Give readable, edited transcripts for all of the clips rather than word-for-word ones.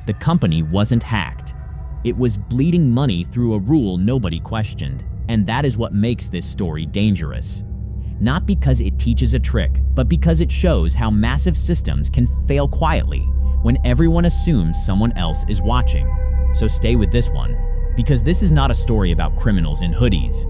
The company wasn't hacked. It was bleeding money through a rule nobody questioned, and that is what makes this story dangerous. Not because it teaches a trick, but because it shows how massive systems can fail quietly when everyone assumes someone else is watching. So stay with this one, because this is not a story about criminals in hoodies.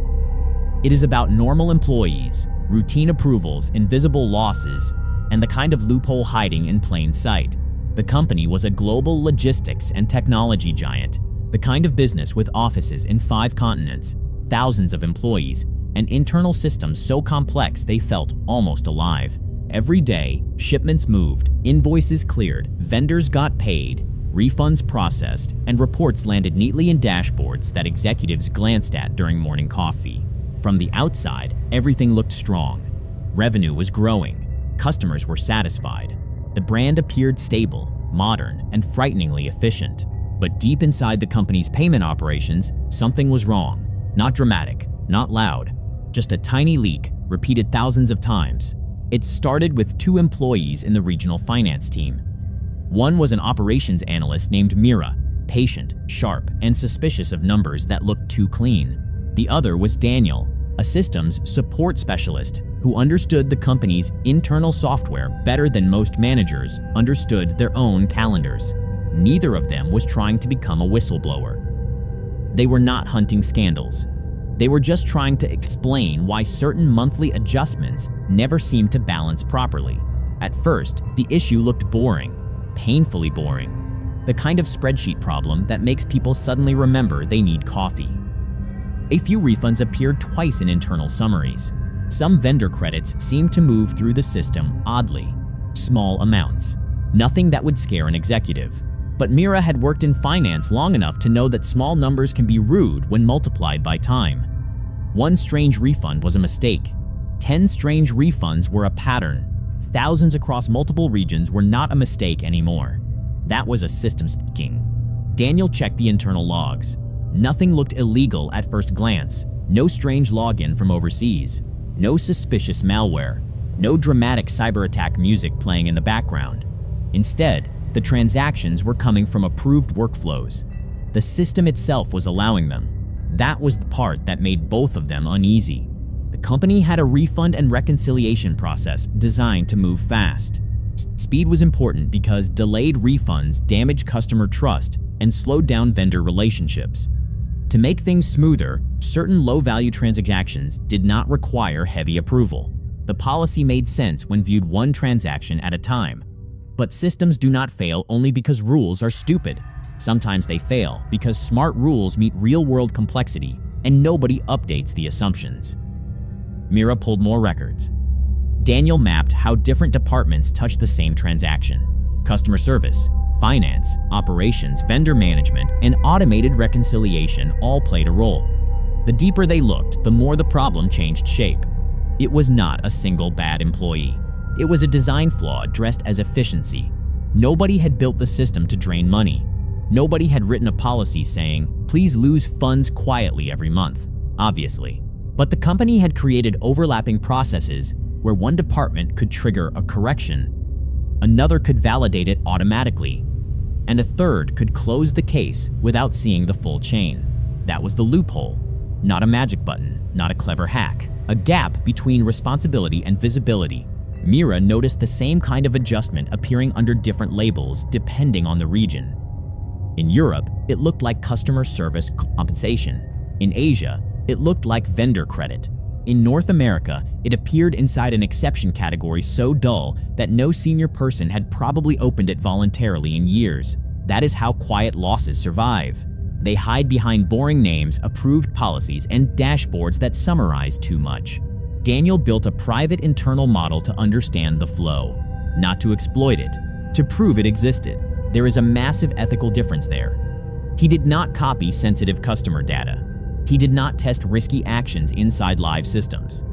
It is about normal employees, routine approvals, invisible losses, and the kind of loophole hiding in plain sight. The company was a global logistics and technology giant, the kind of business with offices in 5 continents, thousands of employees, and internal systems so complex they felt almost alive. Every day, shipments moved, invoices cleared, vendors got paid, refunds processed, and reports landed neatly in dashboards that executives glanced at during morning coffee. From the outside, everything looked strong. Revenue was growing. Customers were satisfied. The brand appeared stable, modern, and frighteningly efficient. But deep inside the company's payment operations, something was wrong. Not dramatic, not loud, just a tiny leak repeated thousands of times. It started with 2 employees in the regional finance team. One was an operations analyst named Mira, patient, sharp, and suspicious of numbers that looked too clean. The other was Daniel, a systems support specialist who understood the company's internal software better than most managers understood their own calendars. Neither of them was trying to become a whistleblower. They were not hunting scandals. They were just trying to explain why certain monthly adjustments never seemed to balance properly. At first, the issue looked boring, painfully boring. The kind of spreadsheet problem that makes people suddenly remember they need coffee. A few refunds appeared twice in internal summaries. Some vendor credits seemed to move through the system oddly, small amounts. Nothing that would scare an executive. But Mira had worked in finance long enough to know that small numbers can be rude when multiplied by time. One strange refund was a mistake. 10 strange refunds were a pattern. Thousands across multiple regions were not a mistake anymore. That was a system speaking. Daniel checked the internal logs. Nothing looked illegal at first glance. No strange login from overseas. No suspicious malware. No dramatic cyber attack music playing in the background. Instead, the transactions were coming from approved workflows. The system itself was allowing them. That was the part that made both of them uneasy. The company had a refund and reconciliation process designed to move fast. Speed was important because delayed refunds damaged customer trust and slowed down vendor relationships. To make things smoother, certain low-value transactions did not require heavy approval. The policy made sense when viewed one transaction at a time. But systems do not fail only because rules are stupid. Sometimes they fail because smart rules meet real-world complexity and nobody updates the assumptions. Mira pulled more records. Daniel mapped how different departments touched the same transaction. Customer service, finance, operations, vendor management, and automated reconciliation all played a role. The deeper they looked, the more the problem changed shape. It was not a single bad employee. It was a design flaw dressed as efficiency. Nobody had built the system to drain money. Nobody had written a policy saying, please lose funds quietly every month, obviously. But the company had created overlapping processes where one department could trigger a correction, another could validate it automatically, and a third could close the case without seeing the full chain. That was the loophole. Not a magic button, not a clever hack. A gap between responsibility and visibility. Mira noticed the same kind of adjustment appearing under different labels depending on the region. In Europe, it looked like customer service compensation. In Asia, it looked like vendor credit. In North America, it appeared inside an exception category so dull that no senior person had probably opened it voluntarily in years. That is how quiet losses survive. They hide behind boring names, approved policies, and dashboards that summarize too much. Daniel built a private internal model to understand the flow, not to exploit it, to prove it existed. There is a massive ethical difference there. He did not copy sensitive customer data. He did not test risky actions inside live systems.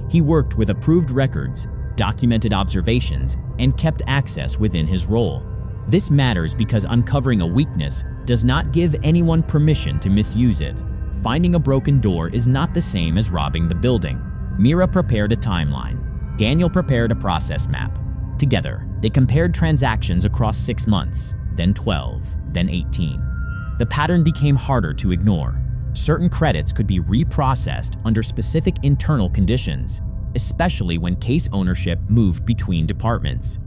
He worked with approved records, documented observations, and kept access within his role. This matters because uncovering a weakness does not give anyone permission to misuse it. Finding a broken door is not the same as robbing the building. Mira prepared a timeline. Daniel prepared a process map. Together, they compared transactions across 6 months, then 12, then 18. The pattern became harder to ignore. Certain credits could be reprocessed under specific internal conditions, especially when case ownership moved between departments.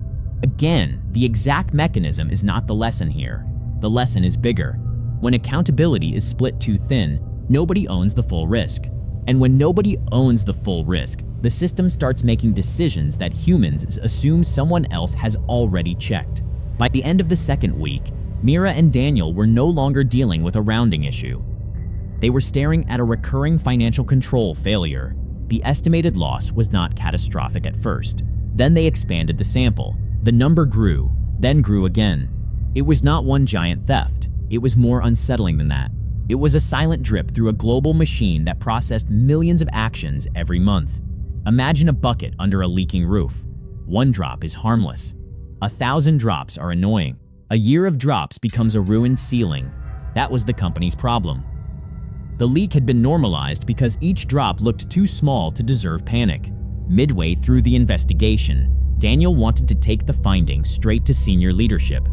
Again, the exact mechanism is not the lesson here. The lesson is bigger. When accountability is split too thin, nobody owns the full risk. And when nobody owns the full risk, the system starts making decisions that humans assume someone else has already checked. By the end of the second week, Mira and Daniel were no longer dealing with a rounding issue. They were staring at a recurring financial control failure. The estimated loss was not catastrophic at first. Then they expanded the sample. The number grew, then grew again. It was not one giant theft. It was more unsettling than that. It was a silent drip through a global machine that processed millions of actions every month. Imagine a bucket under a leaking roof. One drop is harmless. 1,000 drops are annoying. A year of drops becomes a ruined ceiling. That was the company's problem. The leak had been normalized because each drop looked too small to deserve panic. Midway through the investigation, Daniel wanted to take the findings straight to senior leadership.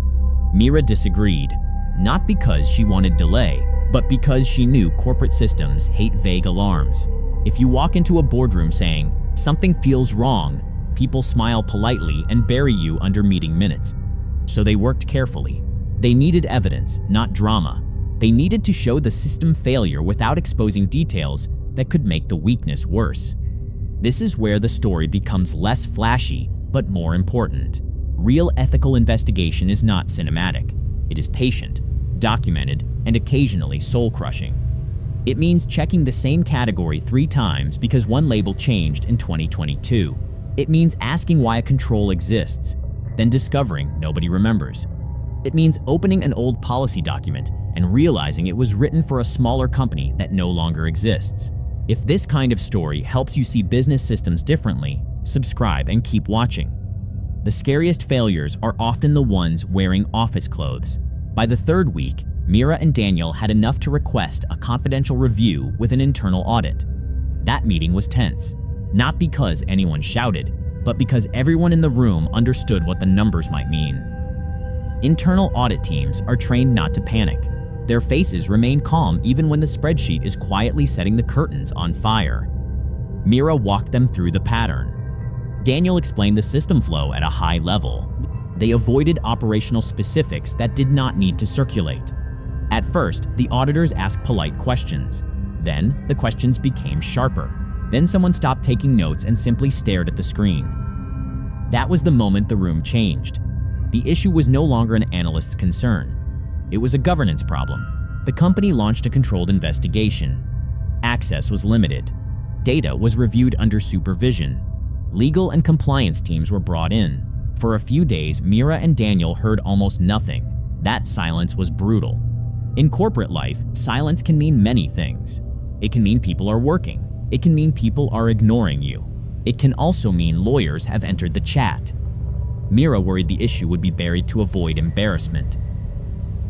Mira disagreed, not because she wanted delay, but because she knew corporate systems hate vague alarms. If you walk into a boardroom saying, "Something feels wrong," people smile politely and bury you under meeting minutes. So they worked carefully. They needed evidence, not drama. They needed to show the system failure without exposing details that could make the weakness worse. This is where the story becomes less flashy, but more important. Real ethical investigation is not cinematic. It is patient, documented, and occasionally soul-crushing. It means checking the same category 3 times because one label changed in 2022. It means asking why a control exists, then discovering nobody remembers. It means opening an old policy document and realizing it was written for a smaller company that no longer exists. If this kind of story helps you see business systems differently, subscribe and keep watching. The scariest failures are often the ones wearing office clothes. By the 3rd week, Mira and Daniel had enough to request a confidential review with an internal audit. That meeting was tense, not because anyone shouted, but because everyone in the room understood what the numbers might mean. Internal audit teams are trained not to panic. Their faces remain calm even when the spreadsheet is quietly setting the curtains on fire. Mira walked them through the pattern. Daniel explained the system flow at a high level. They avoided operational specifics that did not need to circulate. At first, the auditors asked polite questions. Then, the questions became sharper. Then someone stopped taking notes and simply stared at the screen. That was the moment the room changed. The issue was no longer an analyst's concern. It was a governance problem. The company launched a controlled investigation. Access was limited. Data was reviewed under supervision. Legal and compliance teams were brought in. For a few days, Mira and Daniel heard almost nothing. That silence was brutal. In corporate life, silence can mean many things. It can mean people are working. It can mean people are ignoring you. It can also mean lawyers have entered the chat. Mira worried the issue would be buried to avoid embarrassment.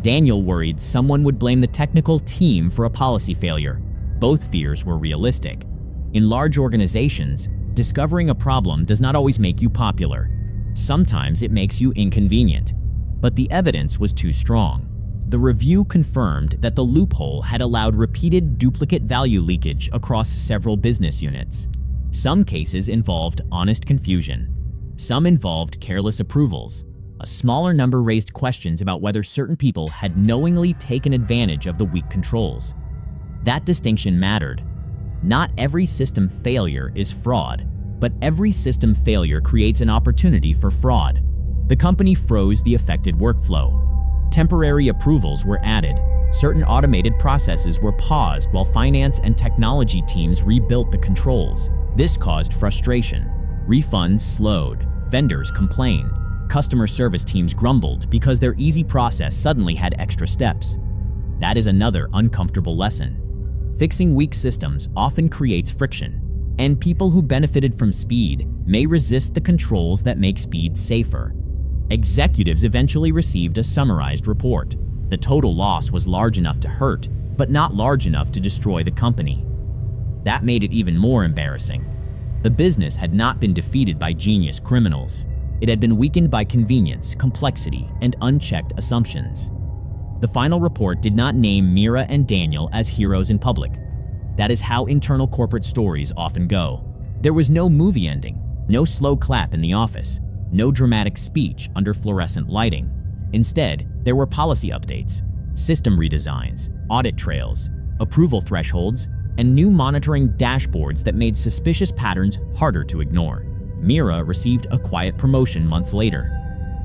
Daniel worried someone would blame the technical team for a policy failure. Both fears were realistic. In large organizations, discovering a problem does not always make you popular. Sometimes it makes you inconvenient. But the evidence was too strong. The review confirmed that the loophole had allowed repeated duplicate value leakage across several business units. Some cases involved honest confusion. Some involved careless approvals. A smaller number raised questions about whether certain people had knowingly taken advantage of the weak controls. That distinction mattered. Not every system failure is fraud, but every system failure creates an opportunity for fraud. The company froze the affected workflow. Temporary approvals were added. Certain automated processes were paused while finance and technology teams rebuilt the controls. This caused frustration. Refunds slowed. Vendors complained. Customer service teams grumbled because their easy process suddenly had extra steps. That is another uncomfortable lesson. Fixing weak systems often creates friction, and people who benefited from speed may resist the controls that make speed safer. Executives eventually received a summarized report. The total loss was large enough to hurt, but not large enough to destroy the company. That made it even more embarrassing. The business had not been defeated by genius criminals. It had been weakened by convenience, complexity, and unchecked assumptions. The final report did not name Mira and Daniel as heroes in public. That is how internal corporate stories often go. There was no movie ending, no slow clap in the office, no dramatic speech under fluorescent lighting. Instead, there were policy updates, system redesigns, audit trails, approval thresholds, and new monitoring dashboards that made suspicious patterns harder to ignore. Mira received a quiet promotion months later.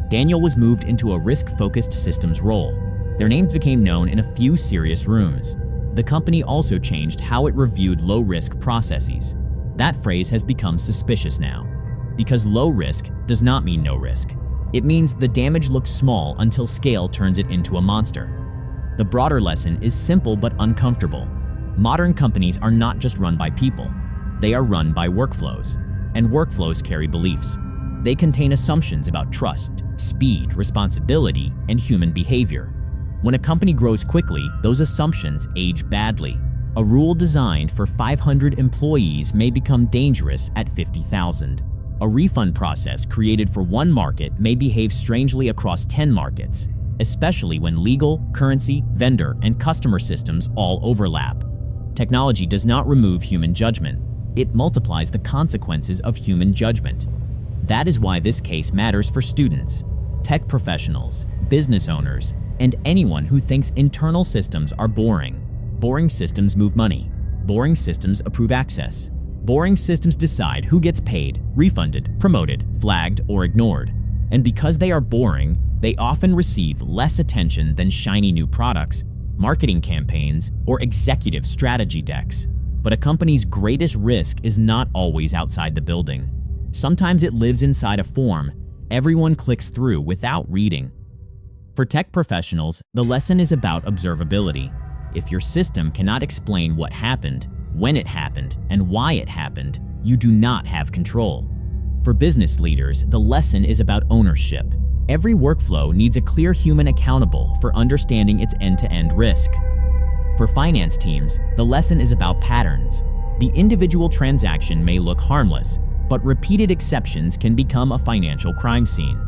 Daniel was moved into a risk-focused systems role. Their names became known in a few serious rooms. The company also changed how it reviewed low-risk processes. That phrase has become suspicious now, because low risk does not mean no risk. It means the damage looks small until scale turns it into a monster. The broader lesson is simple but uncomfortable. Modern companies are not just run by people. They are run by workflows, and workflows carry beliefs. They contain assumptions about trust, speed, responsibility, and human behavior. When a company grows quickly, those assumptions age badly. A rule designed for 500 employees may become dangerous at 50,000. A refund process created for one market may behave strangely across 10 markets, especially when legal, currency, vendor, and customer systems all overlap. Technology does not remove human judgment. It multiplies the consequences of human judgment. That is why this case matters for students, tech professionals, business owners, and anyone who thinks internal systems are boring. Boring systems move money. Boring systems approve access. Boring systems decide who gets paid, refunded, promoted, flagged, or ignored. And because they are boring, they often receive less attention than shiny new products, marketing campaigns, or executive strategy decks. But a company's greatest risk is not always outside the building. Sometimes it lives inside a form everyone clicks through without reading. For tech professionals, the lesson is about observability. If your system cannot explain what happened, when it happened, and why it happened, you do not have control. For business leaders, the lesson is about ownership. Every workflow needs a clear human accountable for understanding its end-to-end risk. For finance teams, the lesson is about patterns. The individual transaction may look harmless, but repeated exceptions can become a financial crime scene.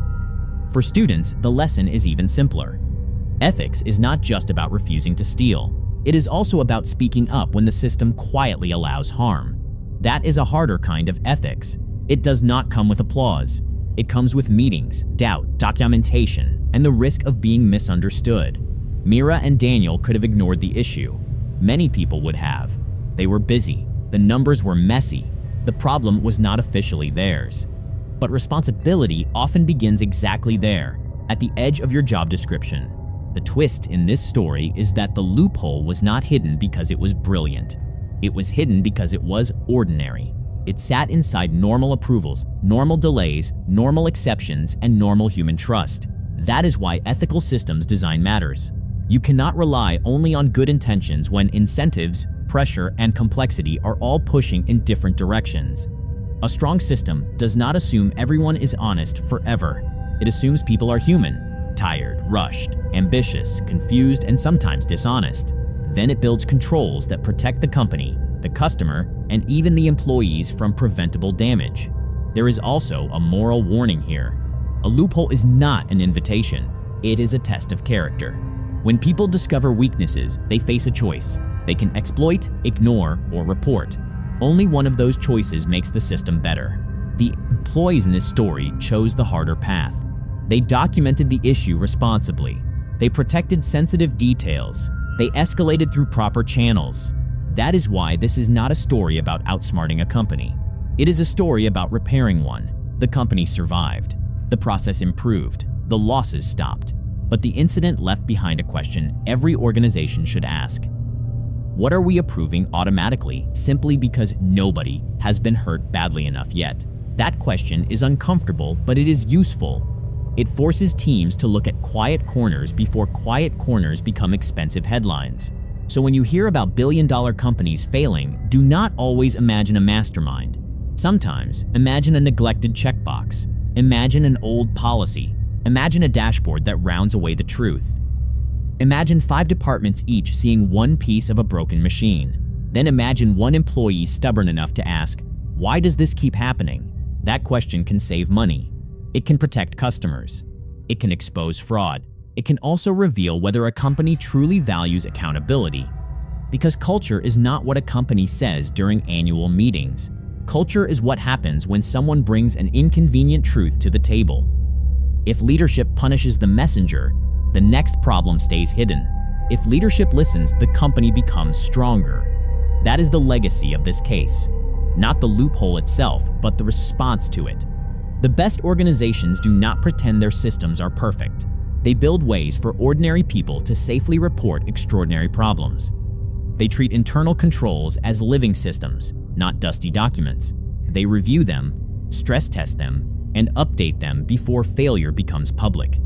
For students, the lesson is even simpler. Ethics is not just about refusing to steal. It is also about speaking up when the system quietly allows harm. That is a harder kind of ethics. It does not come with applause. It comes with meetings, doubt, documentation, and the risk of being misunderstood. Mira and Daniel could have ignored the issue. Many people would have. They were busy. The numbers were messy. The problem was not officially theirs. But responsibility often begins exactly there, at the edge of your job description. The twist in this story is that the loophole was not hidden because it was brilliant. It was hidden because it was ordinary. It sat inside normal approvals, normal delays, normal exceptions, and normal human trust. That is why ethical systems design matters. You cannot rely only on good intentions when incentives, pressure, and complexity are all pushing in different directions. A strong system does not assume everyone is honest forever. It assumes people are human, tired, rushed, ambitious, confused, and sometimes dishonest. Then it builds controls that protect the company, the customer, and even the employees from preventable damage. There is also a moral warning here. A loophole is not an invitation. It is a test of character. When people discover weaknesses, they face a choice. They can exploit, ignore, or report. Only one of those choices makes the system better. The employees in this story chose the harder path. They documented the issue responsibly. They protected sensitive details. They escalated through proper channels. That is why this is not a story about outsmarting a company. It is a story about repairing one. The company survived. The process improved. The losses stopped. But the incident left behind a question every organization should ask. What are we approving automatically simply because nobody has been hurt badly enough yet? That question is uncomfortable, but it is useful. It forces teams to look at quiet corners before quiet corners become expensive headlines. So when you hear about billion-dollar companies failing, do not always imagine a mastermind. Sometimes, imagine a neglected checkbox. Imagine an old policy. Imagine a dashboard that rounds away the truth. Imagine 5 departments each seeing one piece of a broken machine. Then imagine one employee stubborn enough to ask, "Why does this keep happening?" That question can save money. It can protect customers. It can expose fraud. It can also reveal whether a company truly values accountability. Because culture is not what a company says during annual meetings. Culture is what happens when someone brings an inconvenient truth to the table. If leadership punishes the messenger, the next problem stays hidden. If leadership listens, the company becomes stronger. That is the legacy of this case. Not the loophole itself, but the response to it. The best organizations do not pretend their systems are perfect. They build ways for ordinary people to safely report extraordinary problems. They treat internal controls as living systems, not dusty documents. They review them, stress test them, and update them before failure becomes public.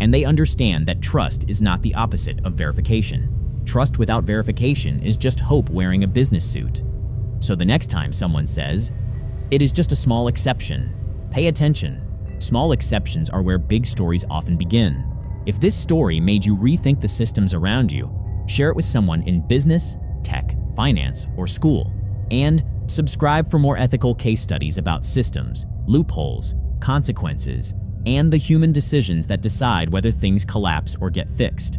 And they understand that trust is not the opposite of verification. Trust without verification is just hope wearing a business suit. So the next time someone says, "It is just a small exception," pay attention. Small exceptions are where big stories often begin. If this story made you rethink the systems around you, share it with someone in business, tech, finance, or school. And subscribe for more ethical case studies about systems, loopholes, consequences, and the human decisions that decide whether things collapse or get fixed.